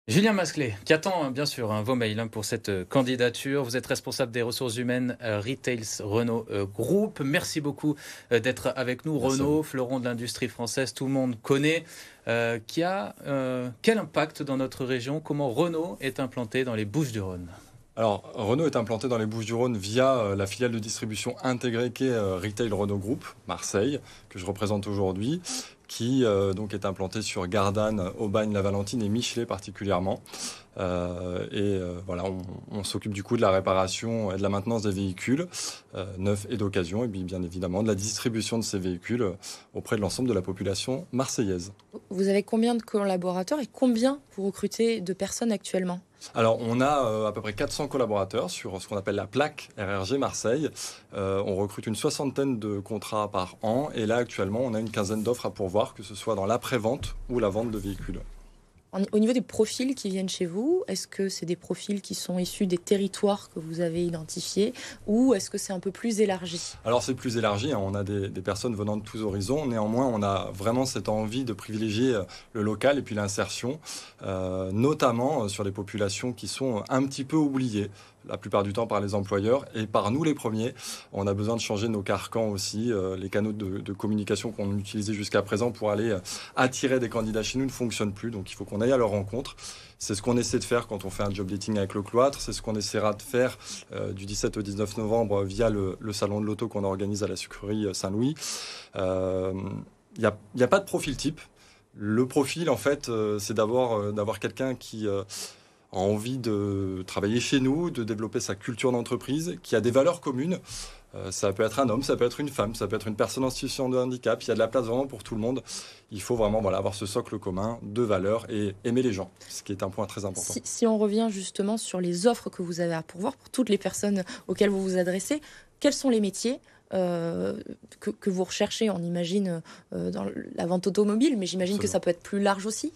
Julien Masclet, qui attend bien sûr vos mails pour cette candidature. Vous êtes responsable des ressources humaines Retails Renault Group. Merci beaucoup d'être avec nous. Merci à vous. Renault, fleuron de l'industrie française, tout le monde connaît. Qui a quel impact dans notre région? Comment Renault est implanté dans les Bouches-du-Rhône? Alors, Renault est implanté dans les Bouches-du-Rhône via la filiale de distribution intégrée qu'est Retail Renault Group, Marseille, que je représente aujourd'hui, qui donc est implantée sur Gardanne, Aubagne, La Valentine et Michelet particulièrement. Voilà, on s'occupe du coup de la réparation et de la maintenance des véhicules neufs et d'occasion, et puis bien évidemment de la distribution de ces véhicules auprès de l'ensemble de la population marseillaise. Vous avez combien de collaborateurs et combien vous recrutez de personnes actuellement? Alors, on a à peu près 400 collaborateurs sur ce qu'on appelle la plaque RRG Marseille. On recrute une soixantaine de contrats par an. Et là, actuellement, on a une quinzaine d'offres à pourvoir, que ce soit dans l'après-vente ou la vente de véhicules. Au niveau des profils qui viennent chez vous, est-ce que c'est des profils qui sont issus des territoires que vous avez identifiés ou est-ce que c'est un peu plus élargi? Alors, c'est plus élargi, hein. On a des personnes venant de tous horizons. Néanmoins, on a vraiment cette envie de privilégier le local et puis l'insertion, notamment sur les populations qui sont un petit peu oubliées, la plupart du temps par les employeurs et par nous les premiers. On a besoin de changer nos carcans aussi. Les canaux de communication qu'on utilisait jusqu'à présent pour aller attirer des candidats chez nous ne fonctionnent plus. Donc il faut qu'on aille à leur rencontre. C'est ce qu'on essaie de faire quand on fait un job dating avec le cloître. C'est ce qu'on essaiera de faire du 17 au 19 novembre via le salon de l'auto qu'on organise à la sucrerie Saint-Louis. Il n'y a pas de profil type. Le profil, en fait, c'est d'avoir quelqu'un qui a envie de travailler chez nous, de développer sa culture d'entreprise, qui a des valeurs communes. Ça peut être un homme, ça peut être une femme, ça peut être une personne en situation de handicap. Il y a de la place vraiment pour tout le monde. Il faut vraiment avoir ce socle commun de valeurs et aimer les gens, ce qui est un point très important. Si on revient justement sur les offres que vous avez à pourvoir pour toutes les personnes auxquelles vous vous adressez, quels sont les métiers que vous recherchez? On imagine dans la vente automobile, mais j'imagine que Absolument. ça peut être plus large aussi.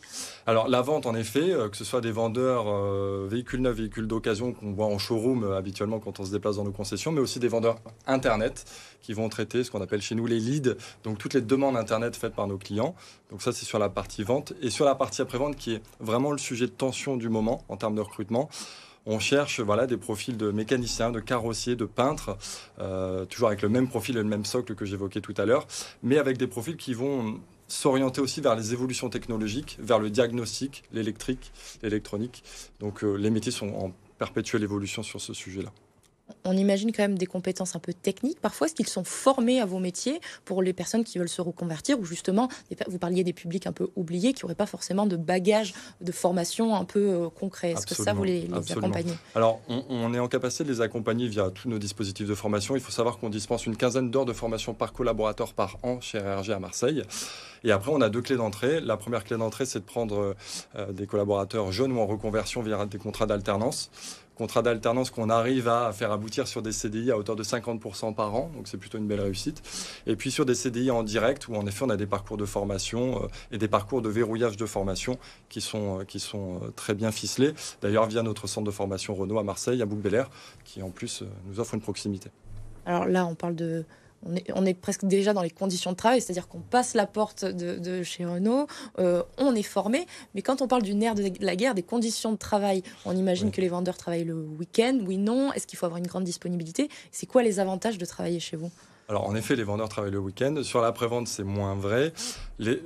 Alors la vente, en effet, que ce soit des vendeurs véhicules neufs, véhicules d'occasion qu'on voit en showroom habituellement quand on se déplace dans nos concessions, mais aussi des vendeurs Internet qui vont traiter ce qu'on appelle chez nous les leads, donc toutes les demandes Internet faites par nos clients. Donc ça, c'est sur la partie vente. Et sur la partie après-vente, qui est vraiment le sujet de tension du moment en termes de recrutement, on cherche des profils de mécaniciens, de carrossiers, de peintres, toujours avec le même profil et le même socle que j'évoquais tout à l'heure, mais avec des profils qui vont s'orienter aussi vers les évolutions technologiques, vers le diagnostic, l'électrique, l'électronique. Donc les métiers sont en perpétuelle évolution sur ce sujet-là. On imagine quand même des compétences un peu techniques. Parfois, est-ce qu'ils sont formés à vos métiers pour les personnes qui veulent se reconvertir ou justement, vous parliez des publics un peu oubliés qui n'auraient pas forcément de bagage de formation un peu concret. Est-ce que ça, vous les Absolument. accompagnez? Alors, on est en capacité de les accompagner via tous nos dispositifs de formation. Il faut savoir qu'on dispense une quinzaine d'heures de formation par collaborateur par an chez RRG à Marseille. Et après, on a deux clés d'entrée. La première clé d'entrée, c'est de prendre des collaborateurs jeunes ou en reconversion via des contrats d'alternance. Contrat d'alternance qu'on arrive à faire aboutir sur des CDI à hauteur de 50% par an, donc c'est plutôt une belle réussite. Et puis sur des CDI en direct, où en effet on a des parcours de formation et des parcours de verrouillage de formation qui sont très bien ficelés. D'ailleurs via notre centre de formation Renault à Marseille, à Bouc-Bel-Air, qui en plus nous offre une proximité. Alors là, on est presque déjà dans les conditions de travail, c'est-à-dire qu'on passe la porte de chez Renault, on est formé, mais quand on parle du nerf de la guerre, des conditions de travail, on imagine Oui. que les vendeurs travaillent le week-end, oui, non, est-ce qu'il faut avoir une grande disponibilité? C'est quoi les avantages de travailler chez vous? Alors en effet, les vendeurs travaillent le week-end. Sur l'après-vente, c'est moins vrai.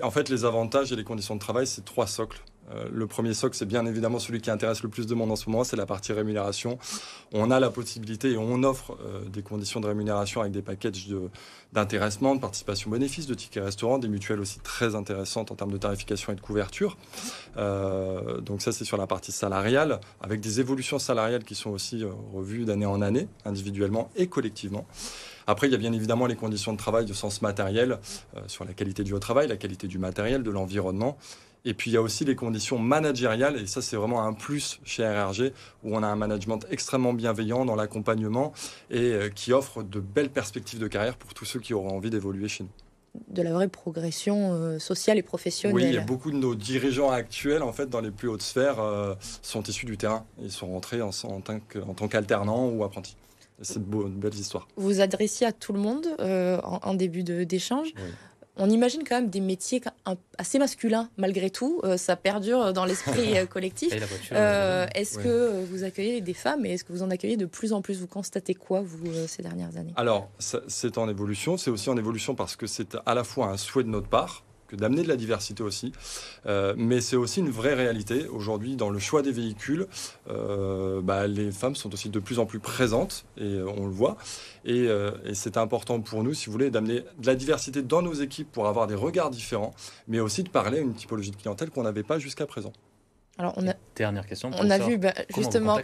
En fait, les avantages et les conditions de travail, c'est trois socles. Le premier socle, c'est bien évidemment celui qui intéresse le plus de monde en ce moment, c'est la partie rémunération. On a la possibilité et on offre des conditions de rémunération avec des packages d'intéressement, de participation bénéfice, de tickets restaurants, des mutuelles aussi très intéressantes en termes de tarification et de couverture. Donc ça, c'est sur la partie salariale, avec des évolutions salariales qui sont aussi revues d'année en année, individuellement et collectivement. Après, il y a bien évidemment les conditions de travail de sens matériel, sur la qualité du travail, la qualité du matériel, de l'environnement. Et puis, il y a aussi les conditions managériales, et ça, c'est vraiment un plus chez RRG, où on a un management extrêmement bienveillant dans l'accompagnement et qui offre de belles perspectives de carrière pour tous ceux qui auront envie d'évoluer chez nous. De la vraie progression sociale et Oui, il y a professionnelle. beaucoup de nos dirigeants actuels, en fait, dans les plus hautes sphères, sont issus du terrain. Ils sont rentrés en tant qu'alternants ou apprentis. C'est de belles histoires. Vous vous adressiez à tout le monde en début d'échange. Oui. On imagine quand même des métiers assez masculins malgré tout. Ça perdure dans l'esprit collectif. Et la voiture, Est-ce que vous accueillez des femmes et est-ce que vous en accueillez de plus en plus? Vous constatez quoi, vous, ces dernières années? Alors, c'est en évolution. C'est aussi en évolution parce que c'est à la fois un souhait de notre part, d'amener de la diversité aussi, mais c'est aussi une vraie réalité. Aujourd'hui, dans le choix des véhicules, les femmes sont aussi de plus en plus présentes, et on le voit, et c'est important pour nous, si vous voulez, d'amener de la diversité dans nos équipes pour avoir des regards différents, mais aussi de parler à une typologie de clientèle qu'on n'avait pas jusqu'à présent. Alors, dernière question. On a vu justement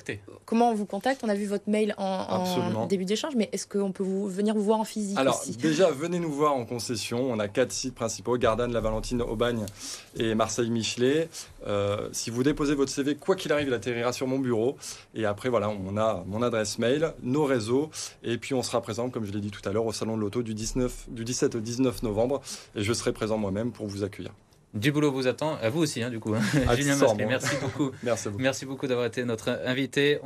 comment on vous contacte. On a vu votre mail en début d'échange, mais est-ce qu'on peut venir vous voir en physique? Alors aussi déjà, venez nous voir en concession. On a 4 sites principaux: Gardanne, La Valentine, Aubagne et Marseille-Michelet. Si vous déposez votre CV, quoi qu'il arrive, il atterrira sur mon bureau. Et après, voilà, on a mon adresse mail, nos réseaux, et puis on sera présent, comme je l'ai dit tout à l'heure, au salon de l'auto du 17 au 19 novembre. Et je serai présent moi-même pour vous accueillir. Du boulot vous attend, à vous aussi, du coup. Julien Masselet, merci beaucoup. Merci beaucoup. Merci beaucoup d'avoir été notre invité.